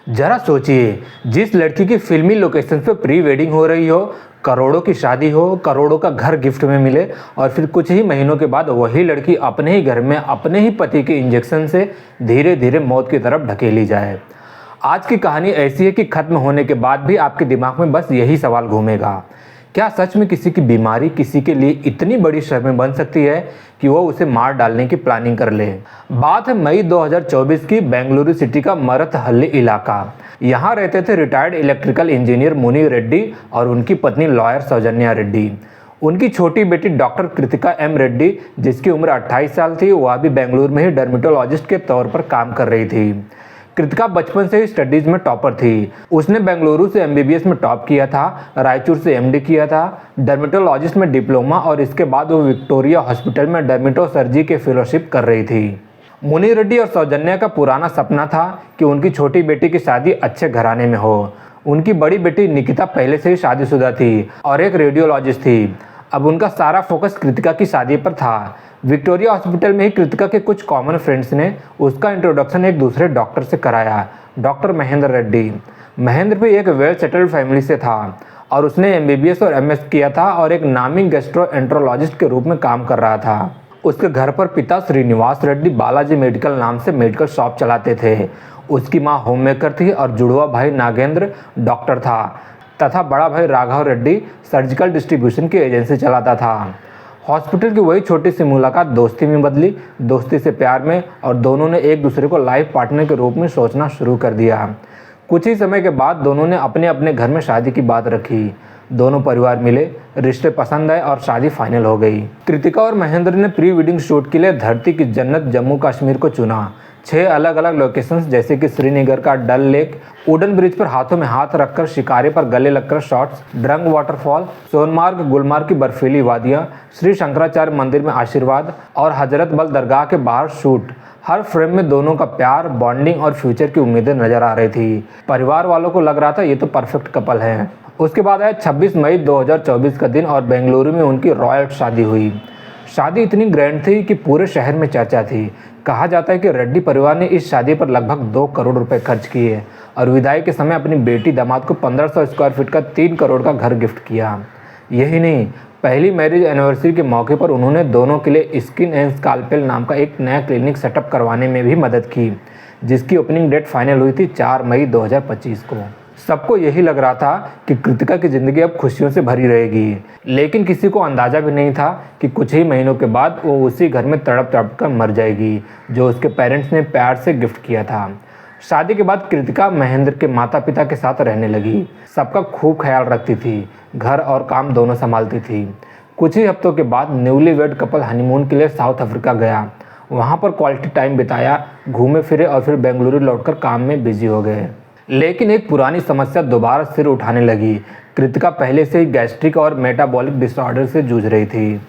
जरा सोचिए, जिस लड़की की फिल्मी लोकेशन पे प्री वेडिंग हो रही हो, करोड़ों की शादी हो, करोड़ों का घर गिफ्ट में मिले और फिर कुछ ही महीनों के बाद वही लड़की अपने ही घर में अपने ही पति के इंजेक्शन से धीरे धीरे मौत की तरफ ढकेली जाए। आज की कहानी ऐसी है कि खत्म होने के बाद भी आपके दिमाग में बस यही सवाल घूमेगा, क्या सच में किसी की बीमारी किसी के लिए इतनी बड़ी शर्म बन सकती है कि वो उसे मार डालने की प्लानिंग कर ले। बात है मई 2024 की, बेंगलुरु सिटी का मरथहल्ली इलाका। यहाँ रहते थे रिटायर्ड इलेक्ट्रिकल इंजीनियर मुनि रेड्डी और उनकी पत्नी लॉयर सौजन्या रेड्डी। उनकी छोटी बेटी डॉक्टर कृतिका एम रेड्डी, जिसकी उम्र 28 साल थी, वह भी बेंगलुरु में ही डर्मेटोलॉजिस्ट के तौर पर काम कर रही थी। कृतिका बचपन से ही स्टडीज में टॉपर थी। उसने बेंगलुरु से एमबीबीएस में टॉप किया था, रायचूर से एमडी किया था, डर्मेटोलॉजिस्ट में डिप्लोमा और इसके बाद वो विक्टोरिया हॉस्पिटल में डर्मेटोसर्जी के फेलोशिप कर रही थी। मुनि रेड्डी और सौजन्या का पुराना सपना था कि उनकी छोटी बेटी की शादी अच्छे घराने में हो। उनकी बड़ी बेटी निकिता पहले से ही शादीशुदा थी और एक रेडियोलॉजिस्ट थी। अब उनका सारा फोकस कृतिका की शादी पर था। विक्टोरिया हॉस्पिटल में ही कृतिका के कुछ कॉमन फ्रेंड्स ने उसका इंट्रोडक्शन एक दूसरे डॉक्टर से कराया, डॉक्टर महेंद्र रेड्डी। महेंद्र भी एक वेल सेटल्ड फैमिली से था और उसने एमबीबीएस और एमएस किया था और एक नामी गैस्ट्रोएंट्रोलॉजिस्ट के रूप में काम कर रहा था। उसके घर पर पिता श्रीनिवास रेड्डी बालाजी मेडिकल नाम से मेडिकल शॉप चलाते थे। उसकी माँ होम मेकर थी और जुड़वा भाई नागेंद्र डॉक्टर था तथा बड़ा भाई राघव रेड्डी सर्जिकल डिस्ट्रीब्यूशन की एजेंसी चलाता था। हॉस्पिटल की वही छोटी सी मुलाकात दोस्ती में बदली, दोस्ती से प्यार में, और दोनों ने एक दूसरे को लाइफ पार्टनर के रूप में सोचना शुरू कर दिया। कुछ ही समय के बाद दोनों ने अपने अपने घर में शादी की बात रखी। दोनों परिवार मिले, रिश्ते पसंद आए और शादी फाइनल हो गई। कृतिका और महेंद्र ने प्री वेडिंग शूट के लिए धरती की जन्नत जम्मू कश्मीर को चुना। 6 अलग अलग लोकेशंस जैसे कि श्रीनगर का डल लेक, वुडन ब्रिज पर हाथों में हाथ रखकर शिकारे पर गले लगकर shots, drug waterfall, Sonamarg Gulmarg की बर्फीली वादियाँ, श्री शंकराचार्य मंदिर में आशीर्वाद और हजरत बल दरगाह के बाहर शूट। हर फ्रेम में दोनों का प्यार, बॉन्डिंग और फ्यूचर की उम्मीदें नजर आ रही थी। परिवार वालों को लग रहा था ये तो परफेक्ट कपल है। उसके बाद आया 26 मई 2024 का दिन और बेंगलुरु में उनकी रॉयल शादी हुई। शादी इतनी ग्रैंड थी कि पूरे शहर में चर्चा थी। कहा जाता है कि रेड्डी परिवार ने इस शादी पर लगभग 2 करोड़ रुपए खर्च किए और विदाई के समय अपनी बेटी दामाद को 1500 स्क्वायर फीट का 3 करोड़ का घर गिफ्ट किया। यही नहीं, पहली मैरिज एनिवर्सरी के मौके पर उन्होंने दोनों के लिए स्किन एंड स्काल्पेल नाम का एक नया क्लिनिक सेटअप करवाने में भी मदद की, जिसकी ओपनिंग डेट फाइनल हुई थी 4 मई 2025 को। सबको यही लग रहा था कि कृतिका की ज़िंदगी अब खुशियों से भरी रहेगी, लेकिन किसी को अंदाज़ा भी नहीं था कि कुछ ही महीनों के बाद वो उसी घर में तड़प तड़प कर मर जाएगी जो उसके पेरेंट्स ने प्यार से गिफ्ट किया था। शादी के बाद कृतिका महेंद्र के माता पिता के साथ रहने लगी। सबका खूब ख्याल रखती थी, घर और काम दोनों संभालती थी। कुछ ही हफ्तों के बाद न्यूली वेड कपल हनीमून के लिए साउथ अफ्रीका गया। वहाँ पर क्वालिटी टाइम बिताया, घूमे फिरे और फिर बेंगलुरु लौटकर काम में बिजी हो गए। लेकिन एक पुरानी समस्या दोबारा सिर उठाने लगी। कृतिका पहले से ही गैस्ट्रिक और मेटाबॉलिक डिसऑर्डर से जूझ रही थी।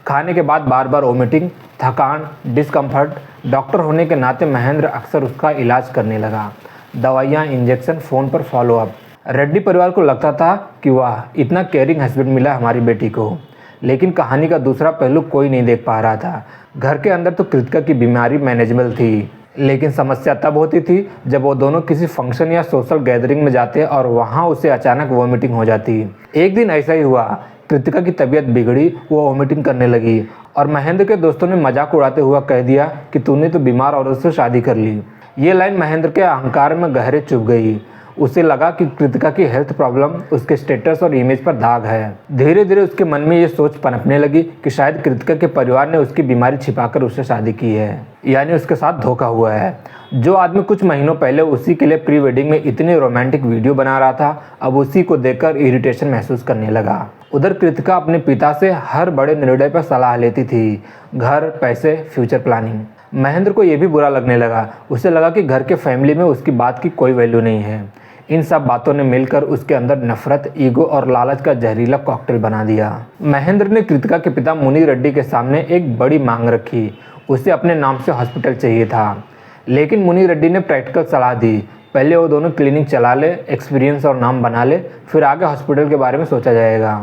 खाने के बाद बार बार वोमिटिंग, थकान, डिस्कम्फर्ट। डॉक्टर होने के नाते महेंद्र अक्सर उसका इलाज करने लगा। दवाइयाँ, इंजेक्शन, फ़ोन पर फॉलोअप। रेड्डी परिवार को लगता था कि वाह, इतना केयरिंग हस्बैंड मिला हमारी बेटी को। लेकिन कहानी का दूसरा पहलू कोई नहीं देख पा रहा था। घर के अंदर तो कृतिका की बीमारी मैनेजेबल थी, लेकिन समस्या तब होती थी जब वो दोनों किसी फंक्शन या सोशल गैदरिंग में जाते और वहाँ उसे अचानक वोमिटिंग हो जाती। एक दिन ऐसा ही हुआ, कृतिका की तबीयत बिगड़ी, वो वोमिटिंग करने लगी और महेंद्र के दोस्तों ने मजाक उड़ाते हुआ कह दिया कि तूने तो बीमार औरत से शादी कर ली। ये लाइन महेंद्र के अहंकार में गहरे चुभ गई। उसे लगा कि कृतिका की हेल्थ प्रॉब्लम उसके स्टेटस और इमेज पर दाग है। धीरे धीरे उसके मन में ये सोच पनपने लगी कि शायद कृतिका के परिवार ने उसकी बीमारी छिपाकर उससे शादी की है, यानी उसके साथ धोखा हुआ है। जो आदमी कुछ महीनों पहले उसी के लिए प्री वेडिंग में इतनी रोमांटिक वीडियो बना रहा था, अब उसी को देखकर इरिटेशन महसूस करने लगा। उधर कृतिका अपने पिता से हर बड़े निर्णय पर सलाह लेती थी, घर, पैसे, फ्यूचर प्लानिंग। महेंद्र को यह भी बुरा लगने लगा। उसे लगा कि घर के फैमिली में उसकी बात की कोई वैल्यू नहीं है। इन सब बातों ने मिलकर उसके अंदर नफरत, ईगो और लालच का जहरीला कॉकटेल बना दिया। महेंद्र ने कृतिका के पिता मुनि रेड्डी के सामने एक बड़ी मांग रखी। उसे अपने नाम से हॉस्पिटल चाहिए था, लेकिन मुनि रेड्डी ने प्रैक्टिकल सलाह दी, पहले वो दोनों क्लिनिक चला ले, एक्सपीरियंस और नाम बना ले, फिर आगे हॉस्पिटल के बारे में सोचा जाएगा।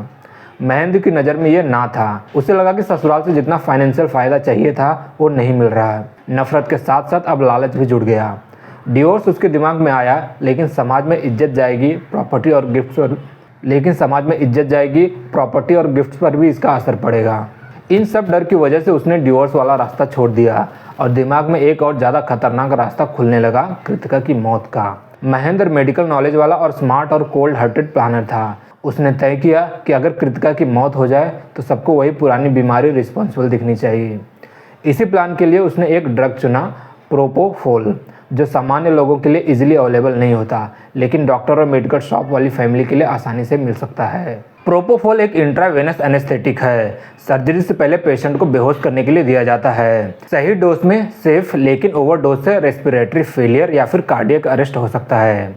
महेंद्र की नज़र में ये ना था। उसे लगा कि ससुराल से जितना फाइनेंशियल फ़ायदा चाहिए था वो नहीं मिल रहा है। नफरत के साथ साथ अब लालच भी जुड़ गया। डिवोर्स उसके दिमाग में आया, लेकिन समाज में इज्जत जाएगी, प्रॉपर्टी और गिफ्ट्स पर भी इसका असर पड़ेगा। इन सब डर की वजह से उसने डिवोर्स वाला रास्ता छोड़ दिया और दिमाग में एक और ज़्यादा खतरनाक रास्ता खुलने लगा, कृतिका की मौत का। महेंद्र मेडिकल नॉलेज वाला और स्मार्ट और कोल्ड हार्टेड प्लानर था। उसने तय किया कि अगर कृतिका की मौत हो जाए तो सबको वही पुरानी बीमारी रिस्पॉन्सिबल दिखनी चाहिए। इसी प्लान के लिए उसने एक ड्रग चुना, प्रोपोफोल, जो सामान्य लोगों के लिए इजीली अवेलेबल नहीं होता, लेकिन डॉक्टर और मेडिकल शॉप वाली फैमिली के लिए आसानी से मिल सकता है। प्रोपोफोल एक इंट्रावेनस एनेस्थेटिक है। सर्जरी से पहले पेशेंट को बेहोश करने के लिए दिया जाता है। सही डोज में सेफ, लेकिन ओवरडोज से रेस्पिरेटरी फेलियर या फिर कार्डियक अरेस्ट हो सकता है।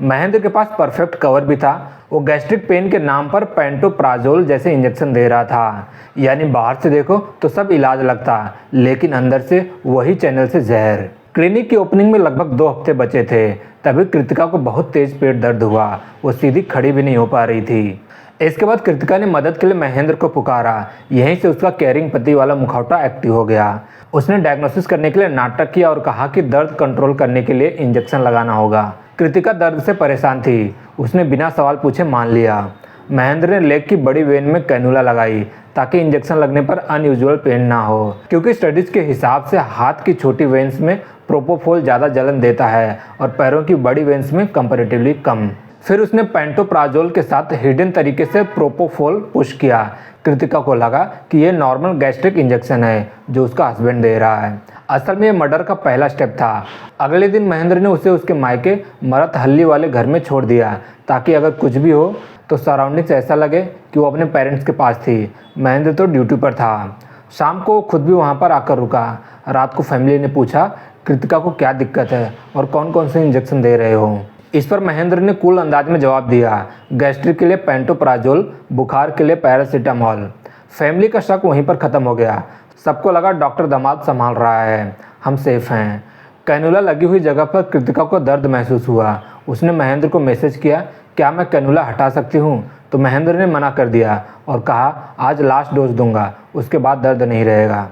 महेंद्र के पास परफेक्ट कवर भी था। वो गैस्ट्रिक पेन के नाम पर पेंटोप्राजोल जैसे इंजेक्शन दे रहा था। यानी बाहर से देखो तो सब इलाज लगता, लेकिन अंदर से वही चैनल से जहर। क्लिनिक की ओपनिंग में लगभग 2 हफ्ते बचे थे, तभी कृतिका को बहुत तेज पेट दर्द हुआ। वो सीधी खड़ी भी नहीं हो पा रही थी। इसके बाद कृतिका ने मदद के लिए महेंद्र को पुकारा। यहीं से उसका केयरिंग पति वाला मुखौटा एक्टिव हो गया। उसने डायग्नोसिस करने के लिए नाटक किया और कहा कि दर्द कंट्रोल करने के लिए इंजेक्शन लगाना होगा। कृतिका दर्द से परेशान थी। उसने बिना सवाल पूछे मान लिया। महेंद्र ने लेग की बड़ी वेन में कैनुला लगाई ताकि इंजेक्शन लगने पर अनयूजुअल पेन ना हो, क्योंकि स्टडीज के हिसाब से हाथ की छोटी वेन्स में प्रोपोफोल ज़्यादा जलन देता है और पैरों की बड़ी वेन्स में कंपैरेटिवली कम। फिर उसने पेंटोप्राजोल के साथ हिडन तरीके से प्रोपोफोल पुश किया। कृतिका को लगा कि ये नॉर्मल गैस्ट्रिक इंजेक्शन है जो उसका हस्बैंड दे रहा है। असल में ये मर्डर का पहला स्टेप था। अगले दिन महेंद्र ने उसे उसके मायके मरत हल्ली वाले घर में छोड़ दिया, ताकि अगर कुछ भी हो तो सराउंडिंग्स ऐसा लगे कि वो अपने पेरेंट्स के पास थी। महेंद्र तो ड्यूटी पर था। शाम को खुद भी वहाँ पर आकर रुका। रात को फैमिली ने पूछा कृतिका को क्या दिक्कत है और कौन कौन से इंजेक्शन दे रहे हो। इस पर महेंद्र ने कूल अंदाज में जवाब दिया, गैस्ट्रिक के लिए पेंटोप्राजोल, बुखार के लिए पैरासीटामोल। फैमिली का शक वहीं पर ख़त्म हो गया। सबको लगा डॉक्टर दामाद संभाल रहा है, हम सेफ हैं। कैनुला लगी हुई जगह पर कृतिका को दर्द महसूस हुआ। उसने महेंद्र को मैसेज किया, क्या मैं कैनुला हटा सकती हूँ? तो महेंद्र ने मना कर दिया और कहा आज लास्ट डोज दूंगा, उसके बाद दर्द नहीं रहेगा।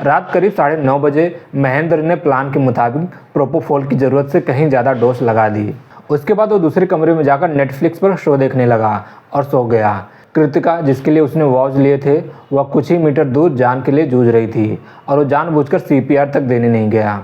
रात करीब 9:30 बजे महेंद्र ने प्लान के मुताबिक प्रोपोफोल की ज़रूरत से कहीं ज़्यादा डोज लगा दी। उसके बाद वो दूसरे कमरे में जाकर नेटफ्लिक्स पर शो देखने लगा और सो गया। कृतिका, जिसके लिए उसने वॉच लिए थे, वह कुछ ही मीटर दूर जान के लिए जूझ रही थी और वो जानबूझकर CPR तक देने नहीं गया।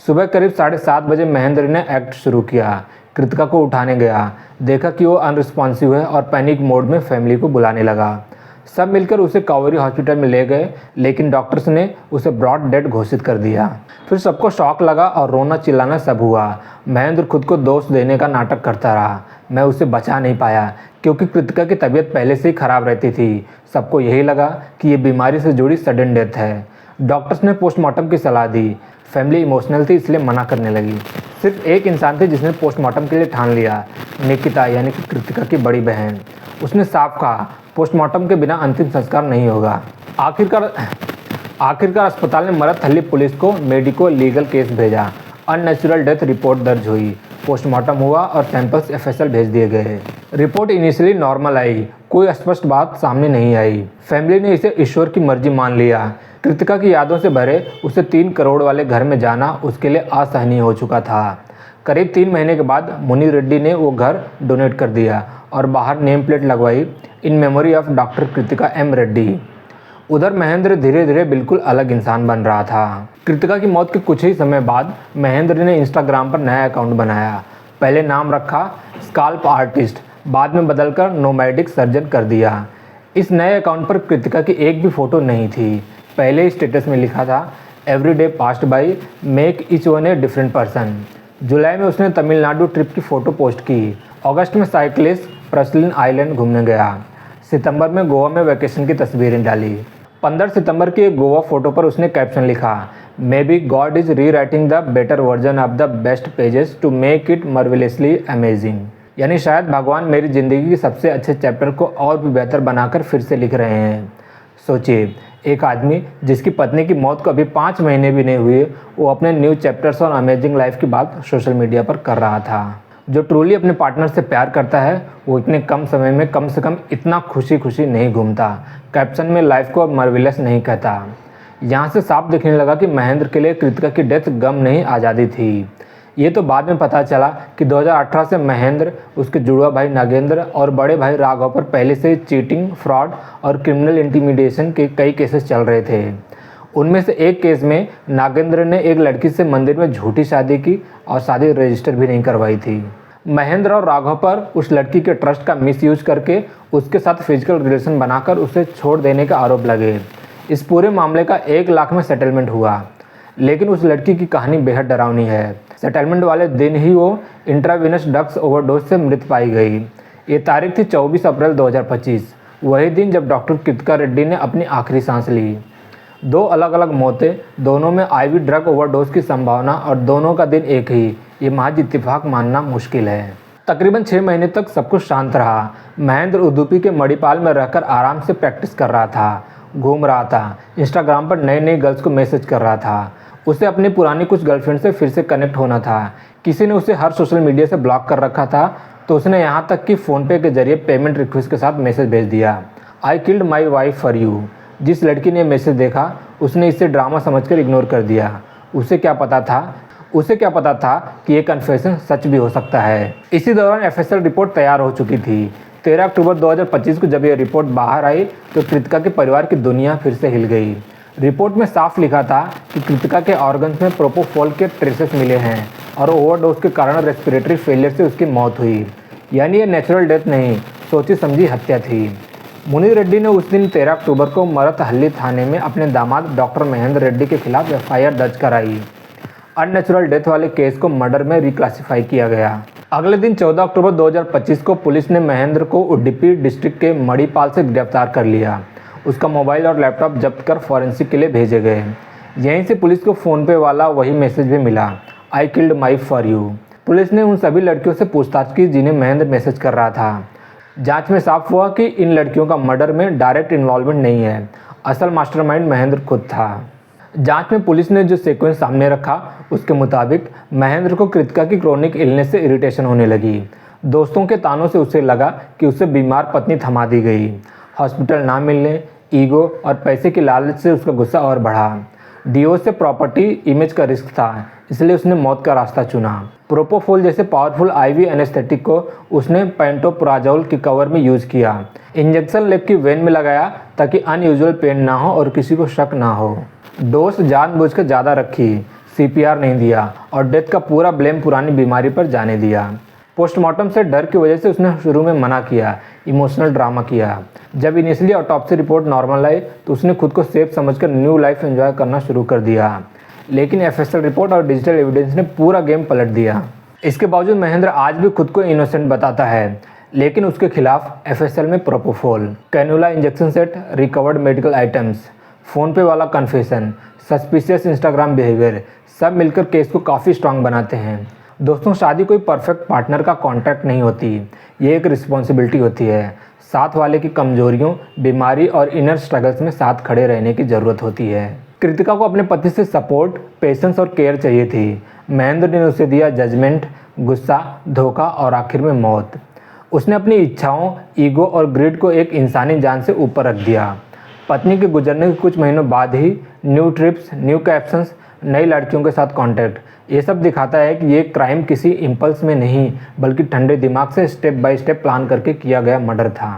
सुबह करीब 7:30 बजे महेंद्र ने एक्ट शुरू किया। कृतिका को उठाने गया, देखा कि वो अनरिस्पॉन्सिव है और पैनिक मोड में फैमिली को बुलाने लगा। सब मिलकर उसे कावेरी हॉस्पिटल में ले गए, लेकिन डॉक्टर्स ने उसे ब्रॉड डेड घोषित कर दिया। फिर सबको शॉक लगा और रोना चिल्लाना सब हुआ। महेंद्र खुद को दोष देने का नाटक करता रहा। मैं उसे बचा नहीं पाया क्योंकि कृतिका की तबीयत पहले से ही खराब रहती थी। सबको यही लगा कि ये बीमारी से जुड़ी सडन डेथ है। डॉक्टर्स ने पोस्टमार्टम की सलाह दी। फैमिली इमोशनल थी, इसलिए मना करने लगी। सिर्फ एक इंसान थे जिसने पोस्टमार्टम के लिए ठान लिया, निकिता, यानी कि कृतिका की बड़ी बहन। उसने साफ कहा पोस्टमार्टम के बिना अंतिम संस्कार नहीं होगा। आखिरकार अस्पताल ने मरत हल्ली पुलिस को मेडिको लीगल केस भेजा। अननेचुरल डेथ रिपोर्ट दर्ज हुई। पोस्टमार्टम हुआ और सैंपल्स FSL भेज दिए गए। रिपोर्ट इनिशियली नॉर्मल आई, कोई स्पष्ट बात सामने नहीं आई। फैमिली ने इसे ईश्वर की मर्जी मान लिया। कृतिका की यादों से भरे उसे 3 करोड़ वाले घर में जाना उसके लिए असहनीय हो चुका था। करीब 3 महीने के बाद मुनि रेड्डी ने वो घर डोनेट कर दिया और बाहर नेम प्लेट लगवाई, in memory of doctor Kritika M Reddy. उधर महेंद्र धीरे धीरे बिल्कुल अलग इंसान बन रहा था। कृतिका की मौत के कुछ ही समय बाद महेंद्र ने इंस्टाग्राम पर नया अकाउंट बनाया। पहले नाम रखा स्काल्प आर्टिस्ट, बाद में बदलकर नोमैडिक सर्जन कर दिया। इस नए अकाउंट पर कृतिका की एक भी फ़ोटो नहीं थी। पहले ही स्टेटस में लिखा था every day past by, make each one a different person. जुलाई में उसने तमिलनाडु ट्रिप की फ़ोटो पोस्ट की। अगस्त में साइक्लिस्ट प्रसलिन आइलैंड घूमने गया। सितंबर में गोवा में वैकेशन की तस्वीरें डाली। 15 सितंबर की एक गोवा फ़ोटो पर उसने कैप्शन लिखा, maybe God is rewriting the better version of the best pages to make it marvellously amazing. यानी शायद भगवान मेरी ज़िंदगी के सबसे अच्छे चैप्टर को और भी बेहतर बनाकर फिर से लिख रहे हैं। सोचिए, एक आदमी जिसकी पत्नी की मौत को अभी 5 महीने भी नहीं हुए, वो अपने न्यू चैप्टर्स और अमेजिंग लाइफ की बात सोशल मीडिया पर कर रहा था। जो ट्रूली अपने पार्टनर से प्यार करता है वो इतने कम समय में कम से कम इतना खुशी खुशी नहीं घूमता। कैप्शन में लाइफ को मार्वेलस नहीं कहता। यहाँ से साफ दिखने लगा कि महेंद्र के लिए कृतिका की डेथ गम नहीं आज़ादी थी। ये तो बाद में पता चला कि 2018 से महेंद्र, उसके जुड़वा भाई नागेंद्र और बड़े भाई राघव पर पहले से चीटिंग, फ्रॉड और क्रिमिनल इंटीमिडेशन के कई केसेस चल रहे थे। उनमें से एक केस में नागेंद्र ने एक लड़की से मंदिर में झूठी शादी की और शादी रजिस्टर भी नहीं करवाई थी। महेंद्र और राघव पर उस लड़की के ट्रस्ट का मिसयूज करके उसके साथ फिजिकल रिलेशन बनाकर उसे छोड़ देने का आरोप लगे। इस पूरे मामले का 1 लाख में सेटलमेंट हुआ, लेकिन उस लड़की की कहानी बेहद डरावनी है। सेटलमेंट वाले दिन ही वो इंट्रावीनस ड्रग्स ओवरडोज से मृत पाई गई। ये तारीख थी 24 अप्रैल 2025, वही दिन जब डॉक्टर कृतिका रेड्डी ने अपनी आखिरी सांस ली। 2 अलग अलग मौतें, दोनों में आईवी ड्रग ओवरडोज की संभावना और दोनों का दिन एक ही, ये महज इत्तेफाक मानना मुश्किल है। तकरीबन 6 महीने तक सब कुछ शांत रहा। महेंद्र उदुपी के मणिपाल में रहकर आराम से प्रैक्टिस कर रहा था, घूम रहा था, इंस्टाग्राम पर नई नई गर्ल्स को मैसेज कर रहा था। उसे अपनी पुरानी कुछ गर्लफ्रेंड से फिर से कनेक्ट होना था। किसी ने उसे हर सोशल मीडिया से ब्लॉक कर रखा था, तो उसने यहाँ तक कि फ़ोनपे के जरिए पेमेंट रिक्वेस्ट के साथ मैसेज भेज दिया, I killed my wife for you. जिस लड़की ने मैसेज देखा उसने इसे ड्रामा समझकर इग्नोर कर दिया। उसे क्या पता था कि ये कन्फेशन सच भी हो सकता है। इसी दौरान एफएसएल रिपोर्ट तैयार हो चुकी थी। 13 अक्टूबर 2025 को जब यह रिपोर्ट बाहर आई तो कृतिका के परिवार की दुनिया फिर से हिल गई। रिपोर्ट में साफ लिखा था कि कृतिका के ऑर्गन्स में प्रोपोफॉल के ट्रेसेस मिले हैं और ओवरडोज के कारण रेस्पिरेटरी फेलियर से उसकी मौत हुई। यानी ये नेचुरल डेथ नहीं, सोची समझी हत्या थी। मुनीर रेड्डी ने उस दिन 13 अक्टूबर को मरतहल्ली थाने में अपने दामाद डॉक्टर महेंद्र रेड्डी के खिलाफ एफआईआर दर्ज कराई। अननेचुरल डेथ वाले केस को मर्डर में रिक्लासिफाई किया गया। अगले दिन 14 अक्टूबर 2025 को पुलिस ने महेंद्र को उडुपी डिस्ट्रिक्ट के मणिपाल से गिरफ्तार कर लिया। उसका मोबाइल और लैपटॉप जब्त कर फॉरेंसिक के लिए भेजे गए। यहीं से पुलिस को फ़ोनपे वाला वही मैसेज भी मिला, I killed my for you. Police ने उन सभी लड़कियों से पूछताछ की जिन्हें महेंद्र मैसेज कर रहा था। जांच में साफ हुआ कि इन लड़कियों का मर्डर में डायरेक्ट इन्वॉल्वमेंट नहीं है, असल मास्टरमाइंड महेंद्र खुद था। जांच में पुलिस ने जो सीक्वेंस सामने रखा उसके मुताबिक महेंद्र को कृतिका की क्रोनिक इलनेस से इरिटेशन होने लगी। दोस्तों के तानों से उसे लगा कि उसे बीमार पत्नी थमा दी गई। हॉस्पिटल ना मिलने, ईगो और पैसे की लालच से उसका गुस्सा और बढ़ा। डिवोर्स से प्रॉपर्टी इमेज का रिस्क था, इसलिए उसने मौत का रास्ता चुना। प्रोपोफॉल जैसे पावरफुल आईवी एनेस्थेटिक को उसने पेंटोप्राजोल के कवर में यूज़ किया। इंजेक्शन लेग की वेन में लगाया ताकि अनयूजुअल पेन ना हो और किसी को शक ना हो। डोज जानबूझकर ज़्यादा रखी, सीपीआर नहीं दिया और डेथ का पूरा ब्लेम पुरानी बीमारी पर जाने दिया। पोस्टमार्टम से डर की वजह से उसने शुरू में मना किया, इमोशनल ड्रामा किया। जब इनिशियली ऑटोप्सी रिपोर्ट नॉर्मल आई तो उसने खुद को सेफ समझकर न्यू लाइफ एंजॉय करना शुरू कर दिया। लेकिन एफएसएल रिपोर्ट और डिजिटल एविडेंस ने पूरा गेम पलट दिया। इसके बावजूद महेंद्र आज भी खुद को इनोसेंट बताता है, लेकिन उसके खिलाफ एफएसएल में propofol, cannula injection set, recovered medical items, PhonePe वाला कन्फेशन, सस्पिशियस इंस्टाग्राम बिहेवियर सब मिलकर केस को काफ़ी स्ट्रांग बनाते हैं। दोस्तों, शादी कोई परफेक्ट पार्टनर का कॉन्ट्रैक्ट नहीं होती, ये एक रिस्पॉन्सिबिलिटी होती है। साथ वाले की कमजोरियों, बीमारी और इनर स्ट्रगल्स में साथ खड़े रहने की ज़रूरत होती है। कृतिका को अपने पति से सपोर्ट, पेशेंस और केयर चाहिए थी। महेंद्र ने उसे दिया जजमेंट, गुस्सा, धोखा और आखिर में मौत। उसने अपनी इच्छाओं, ईगो और ग्रिड को एक इंसानी जान से ऊपर रख दिया। पत्नी के गुजरने के कुछ महीनों बाद ही न्यू ट्रिप्स, न्यू कैप्शंस, नई लड़कियों के साथ कांटेक्ट, ये सब दिखाता है कि ये क्राइम किसी इम्पल्स में नहीं बल्कि ठंडे दिमाग से स्टेप बाय स्टेप प्लान करके किया गया मर्डर था।